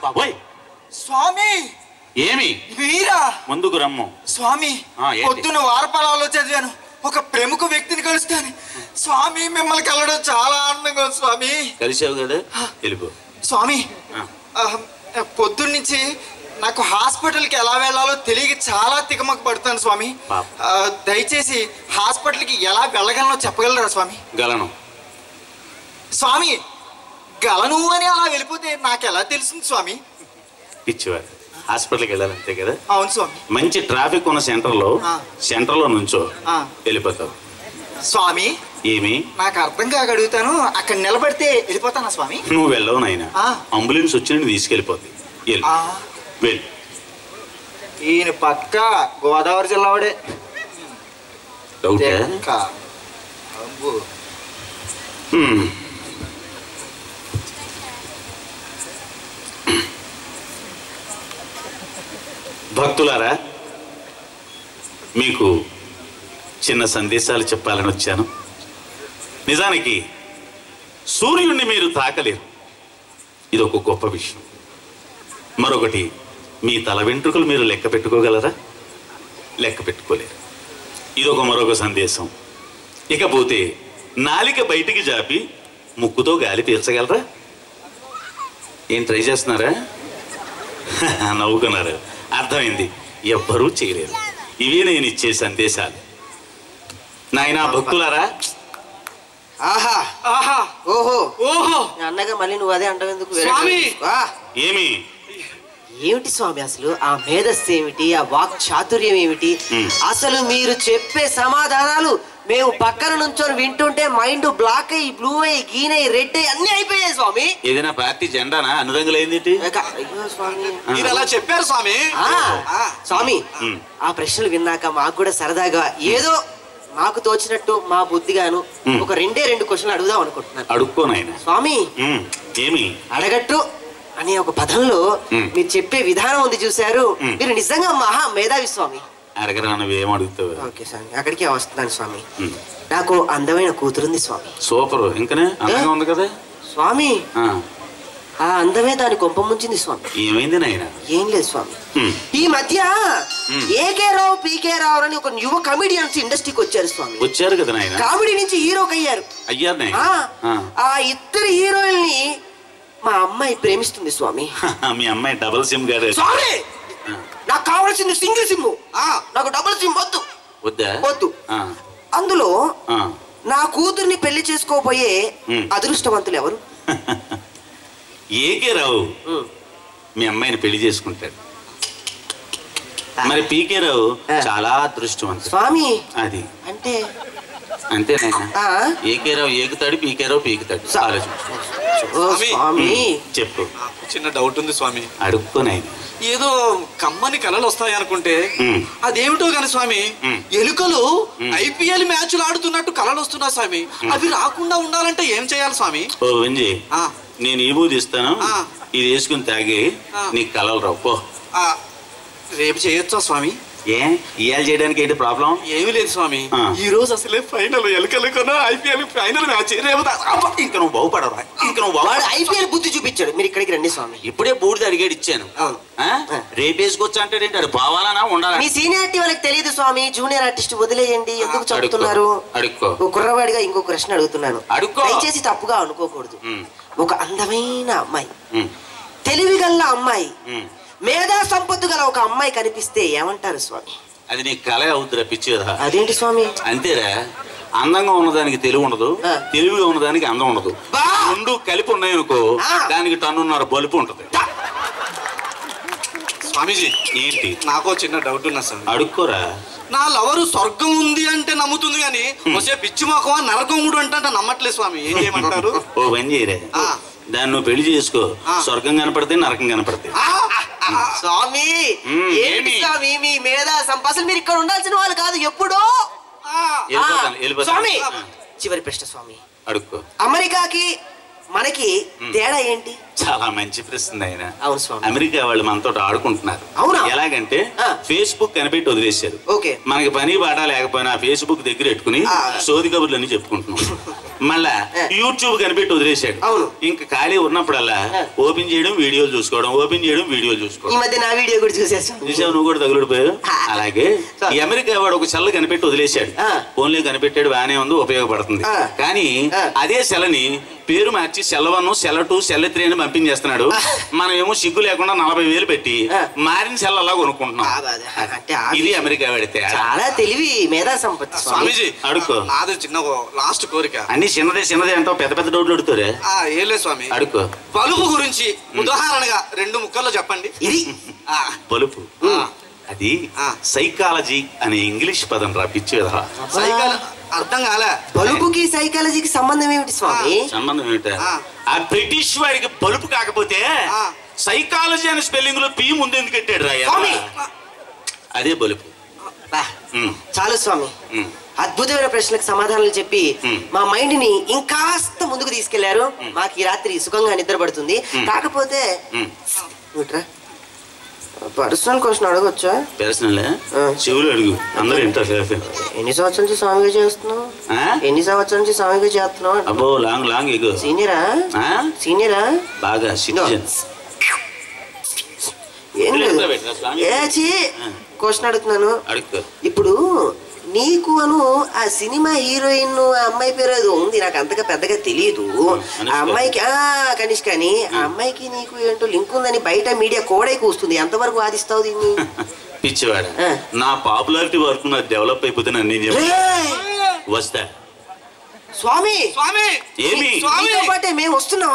బాబోయ్ స్వామి ఏమి మీరా? ముందుకు రమ్ము స్వామి. పొద్దున వారపలాల్లో చదివాను, ఒక ప్రముఖ వ్యక్తిని కలుస్తాను. స్వామి మిమ్మల్ని కలవడం చాలా ఆనందంగా ఉంది స్వామి. కలిసావు కదా, వెళ్ళిపో. స్వామి పొద్దున్న నుంచి నాకు హాస్పిటల్కి ఎలా వెళ్ళాలో తెలియక చాలా తికమక పడుతాను స్వామి. దయచేసి హాస్పిటల్కి ఎలా వెళ్ళగలనో చెప్పగలరా స్వామి? గలను స్వామి. గలను అని అలా వెళ్ళిపోతే నాకు ఎలా తెలుస్తుంది స్వామి? పిచ్చివాడు, హాస్పిటల్కి వెళ్ళాలంతే కదా. అవును స్వామి. మంచి ట్రాఫిక్ ఉన్న సెంటర్లో నుంచో వెళ్ళిపోతావు. స్వామి ఏమి? నాకు అర్థం కాక అడుగుతాను, అక్కడ నిలబడితే వెళ్ళిపోతానా స్వామి? నువ్వు వెళ్ళవు నాయన, అంబులెన్స్ వచ్చి నేను తీసుకెళ్ళిపోతుంది. వెళ్ళు. ఈయన పక్క గోదావరి జిల్లా వాడే. భక్తులారా, మీకు చిన్న సందేశాలు చెప్పాలని వచ్చాను. నిజానికి సూర్యుడిని మీరు తాకలేరు, ఇది ఒక గొప్ప విషయం. మరొకటి, మీ తల వెంట్రుకలు మీరు లెక్క పెట్టుకోగలరా? లెక్క పెట్టుకోలేరు, ఇదొక మరొక సందేశం. ఇకపోతే నాలిక బయటికి జాపి ముక్కుతో గాలి పీల్చగలరా? ఏం ట్రై చేస్తున్నారా? నవ్వుకున్నారు, అర్థమైంది, ఎవ్వరూ చేయలేరు. ఇవే నేను ఇచ్చే సందేశాలు. నాయనా భక్తులారా, ఆహా ఆహా ఓహో ఓహో అన్నగా మళ్ళీ నువ్వు అదే అంటావు ఎందుకు? ఏమి ఏమిటి స్వామి అసలు ఆ మేధస్సు ఏమిటి, ఆ వాక్ చాతుర్యం ఏమిటి? అసలు మీరు చెప్పే సమాధానాలు మేము పక్కన నుంచొని వింటుంటే మైండ్ బ్లాక్ అయ్యి బ్లూ అయ్యి గ్రీన్ అయ్యి రెడ్ అయ్యి అన్ని అయిపోయాయి స్వామి. ఏదైనా పార్టీ జెండానా అనురంగులైంది? స్వామి అలా చెప్పారు స్వామి. స్వామి ఆ ప్రశ్నలు విన్నాక మాకు కూడా సరదాగా ఏదో మాకు తోచినట్టు మా బుద్ధిగాను ఒక రెండు క్వశ్చన్లు అడుగుదాం అనుకుంటున్నాను. అడుక్కోనాయన. స్వామి ఏమి అడగట్టు అనే ఒక పదంలో మీరు చెప్పే విధానం ఉంది చూశారు, మీరు నిజంగా మహా మేధావి స్వామి. అడగరా, నువ్వేం అడుగుతావు? ఓకే స్వామి, అక్కడికే వస్తున్నాను స్వామి. నాకు అందమైన కూతురుంది స్వామి. సూపర్, ఇంకనే అందంగా ఉంది కదా స్వామి. ఆ అందమే దాని కొంప ముంచింది స్వామి. ఏమైంది నాయన? ఏం లేదు స్వామి, ఈ మధ్య ఏకే రావు పీకే రావు అని ఒక యువ కమెడియన్స్ ఇండస్ట్రీకి వచ్చారు స్వామి. వచ్చారు కదా నాయన, కామెడీ నుంచి హీరోకి అయ్యారు. ఆ ఇద్దరు హీరోయిల్ని మా అమ్మాయి ప్రేమిస్తుంది స్వామి. మీ అమ్మాయి డబుల్ సిమ్ గారు స్వామి. నాకు కావాల్సింది సింగిల్ సిమ్, నాకు డబుల్ సిమ్ వద్దు. వద్దు. అందులో నా కూతుర్ని పెళ్లి చేసుకోబోయే అదృష్టవంతులు ఎవరు? ఏకే రావు మీ అమ్మాయిని పెళ్లి చేసుకుంటాడు. మరి పీకే రావు చాలా అదృష్టవంతుడు స్వామి. అది అంటే అంతేనైనా? ఏకే రావు ఏకుతాడు, పీకే రావు పీకుతాడు. స్వామి చెప్పు. చిన్న డౌట్ ఉంది స్వామి. అడుక్కోనైనా. ఏదో కమ్మని కళలు వస్తాయి అనుకుంటే అదేమిటో గాని స్వామి, ఎలుకలు IPL మ్యాచ్లు ఆడుతున్నట్టు కళలు వస్తున్నా స్వామి. అవి రాకుండా ఉండాలంటే ఏం చేయాలి స్వామి? ఓ వెంజీ, నేను ఈ బూది ఇస్తాను, ఇది వేసుకుని తాగి నీకు కళలు రావు. పో. రేపు చేయొచ్చా స్వామి? ఇవాళ చేయడానికి ఏంటి ప్రాబ్లం? ఏమీ లేదు స్వామి, ఈ రోజు అసలే ఫైనల్ ఎలుకలు కొన్నా IPL ఫైనల్ మ్యాచ్. ఇంకా నువ్వు బాగుపడరా? ఇంకా నువ్వు IPL బుద్ధి చూపించాడు. మీరు ఇక్కడికి రండి స్వామి. ఇప్పుడే బూడిద అడిగాడు, ఇచ్చాను. రేపు వేసుకొచ్చా అంటే అది బావాలనా ఉండాలి? మీ సీనియారిటీ వాళ్ళకి తెలియదు స్వామి, జూనియర్ ఆర్టిస్ట్ వదిలేయండి. ఎందుకు చెప్తున్నారు? అడుక్కో. కుర్రవాడిగా ఇంకో ప్రశ్న అడుగుతున్నాను, అడుక్కో. దయచేసి తప్పుగా అనుకోకూడదు. ఒక అందమైన అమ్మాయి, తెలివిగల్ల అమ్మాయి, మేధా సంపత్తు గల ఒక అమ్మాయి కనిపిస్తే ఏమంటారు స్వామి? అది నీ కళ అవుతురా పిచ్చి కదా. అదేంటి స్వామి? అంతేరా, అందంగా ఉన్నదానికి తెలివి ఉండదు, తెలివిగా ఉన్నదానికి అందం ఉండదు. రెండు కలిపి ఉన్నాయనుకో, దానికి టన్నున్నర బలుపు ఉంటది. స్వామీజీ ఏంటి? నాకు చిన్న డౌట్ ఉన్నా సార్. అడుక్కోరా. నా లవరు స్వర్గం ఉంది అంటే నమ్ముతుంది కానీ వచ్చే పిచ్చి మొక్కవా నరకముడు అంటే నమ్మట్లేదు స్వామి. ఏం చేయమంటారు? ఓ పని చేయరే, దాన్ని నువ్వు పెళ్లి చేసుకో, స్వర్గం కనపడితే నరకం కనపడితే. స్వామి ఏంటి స్వామి మీ మేధా సంపద? మీరు ఇక్కడ ఉండాల్సిన వాళ్ళు కాదు, ఎప్పుడో. స్వామి చివరి ప్రశ్న స్వామి, అడుక్కో. అమెరికాకి మనకి తేడా ఏంటి? చాలా మంచి ప్రశ్న ఆయన. అవును స్వామి. అమెరికా వాళ్ళు మనతో ఆడుకుంటున్నారు. అవునా? ఎలాగంటే ఫేస్బుక్ కనిపెట్టి వదిలేశారు. ఓకే. మనకి పని బాట లేకపోయినా ఫేస్బుక్ దగ్గర పెట్టుకుని సోది కబుర్లన్నీ చెప్పుకుంటున్నాం. మళ్ళా యూట్యూబ్ కనిపెట్టి వదిలేశాడు. అవును. ఇంకా ఖాళీ ఉన్నప్పుడల్లా ఓపెన్ చేయడం వీడియోలు చూసుకోవడం, ఓపెన్ చేయడం వీడియోలు చూసుకోవడం. ఈ మధ్య నా వీడియో కూడా చూసావు, నువ్వు కూడా తగులుడిపోయావు. అలాగే ఈ అమెరికా వాడు ఒక సెల్ కనిపెట్టి వదిలేశాడు. ఫోన్లే కనిపెట్టాడు, బాగానే ఉంది, ఉపయోగపడుతుంది. కానీ అదే సెల్ని పేరు మార్చి సెల్ 1, సెల్ 2, సెల్ 3 అని పంపించేస్తున్నాడు. మనం ఏమో సిగ్గు లేకుండా 40,000 పెట్టి మారిన సెల్ అలా కొనుక్కుంటున్నాం. ఇది అమెరికా పెడితే చాలా తెలివి, మేధా సంపత్తి. స్వామీజీ అడుక్కో. నాది చిన్న లాస్ట్ కోరిక. అన్ని చిన్నదే అంటావు, పెద్ద పెద్ద డౌట్లు అడుగుతారే. ఏం లేదు స్వామి, అడుక్కో. బలుపు గురించి ఉదాహరణగా 2 ముక్కల్లో చెప్పండి. ఇది బలుపు అది సైకాలజీ అనే ఇంగ్లీష్ పదం రా, పిచ్చి కదా. అర్థం కాలే. బలుపుకి సైకాలజీకి సంబంధం ఏమిటి స్వామి? సంబంధం ఏమిటా? ఆ బ్రిటిష్ వాడికి బలుపు కాకపోతే సైకాలజీ అనే స్పెల్లింగ్ లో పి ముందు ఎందుకు పెట్టాడు రా? అదే బలుపు. చాలు స్వామి, అద్భుతమైన ప్రశ్నలకు సమాధానాలు చెప్పి మా మైండ్ ని ఇంకాస్త ముందుకు తీసుకెళ్లారు. మాకు ఈ రాత్రి సుఖంగా నిద్రపడుతుంది. కాకపోతే పర్సనల్ క్వశ్చన్ అడగొచ్చా? పర్సనల్ చెవులు అడుగు, అందరూ ఇంటర్. ఎన్ని సంవత్సరం నుంచి స్వామిగా చేస్తున్నావు? ఎన్ని సంవత్సరం నుంచి స్వామిగా చేస్తున్నావు? అబ్బో లాంగ్ ఎగో. సీనియరా బాగా ఏం లేదు, క్వశ్చన్ అడుగుతున్నాను. ఇప్పుడు నీకు అను ఆ సినిమా హీరోయిన్ ఆ అమ్మాయి పేరు ఏదో ఉంది, నాకు అంతగా పెద్దగా తెలియదు. ఆ అమ్మాయికి కనిష్క అని, ఆ అమ్మాయికి నీకు ఏంటో లింక్ ఉందని బయట మీడియా కోడై కూస్తుంది. ఎంతవరకు వాదిస్తావు దీన్ని? పిచ్చివాడ, నా పాపులారిటీ వరకు నాకు డెవలప్ అయిపోతే నన్ను వస్తా. స్వామి స్వామి ఏమి పాటే మేము వస్తున్నాం.